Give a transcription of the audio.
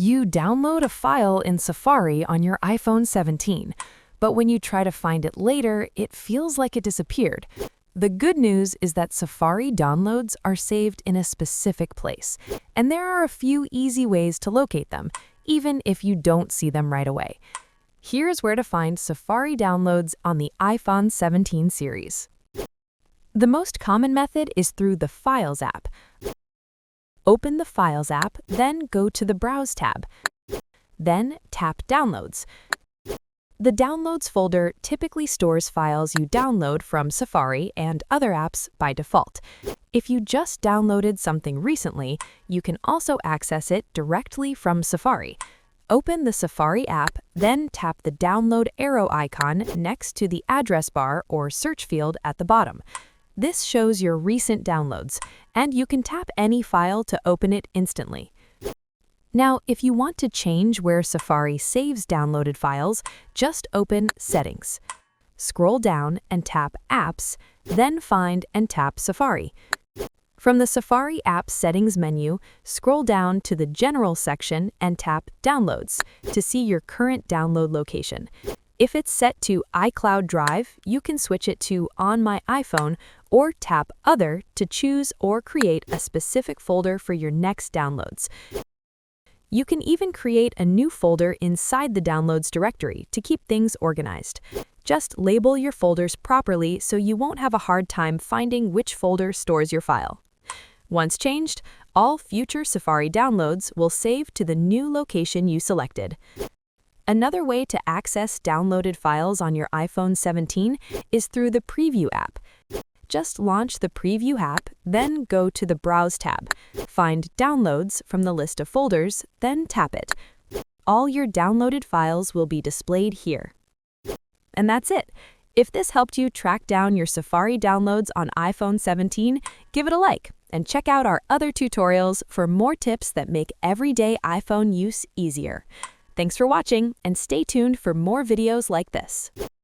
You download a file in Safari on your iPhone 17, but when you try to find it later, it feels like it disappeared. The good news is that Safari downloads are saved in a specific place, and there are a few easy ways to locate them, even if you don't see them right away. Here's where to find Safari downloads on the iPhone 17 series. The most common method is through the Files app. Open the Files app, then go to the Browse tab. Then tap Downloads. The Downloads folder typically stores files you download from Safari and other apps by default. If you just downloaded something recently, you can also access it directly from Safari. Open the Safari app, then tap the download arrow icon next to the address bar or search field at the bottom. This shows your recent downloads, and you can tap any file to open it instantly. Now, if you want to change where Safari saves downloaded files, just open Settings. Scroll down and tap Apps, then find and tap Safari. From the Safari app settings menu, scroll down to the General section and tap Downloads to see your current download location. If it's set to iCloud Drive, you can switch it to On My iPhone or tap Other to choose or create a specific folder for your next downloads. You can even create a new folder inside the Downloads directory to keep things organized. Just label your folders properly so you won't have a hard time finding which folder stores your file. Once changed, all future Safari downloads will save to the new location you selected. Another way to access downloaded files on your iPhone 17 is through the Preview app. Just launch the Preview app, then go to the Browse tab. Find Downloads from the list of folders, then tap it. All your downloaded files will be displayed here. And that's it. If this helped you track down your Safari downloads on iPhone 17, give it a like and check out our other tutorials for more tips that make everyday iPhone use easier. Thanks for watching, and stay tuned for more videos like this.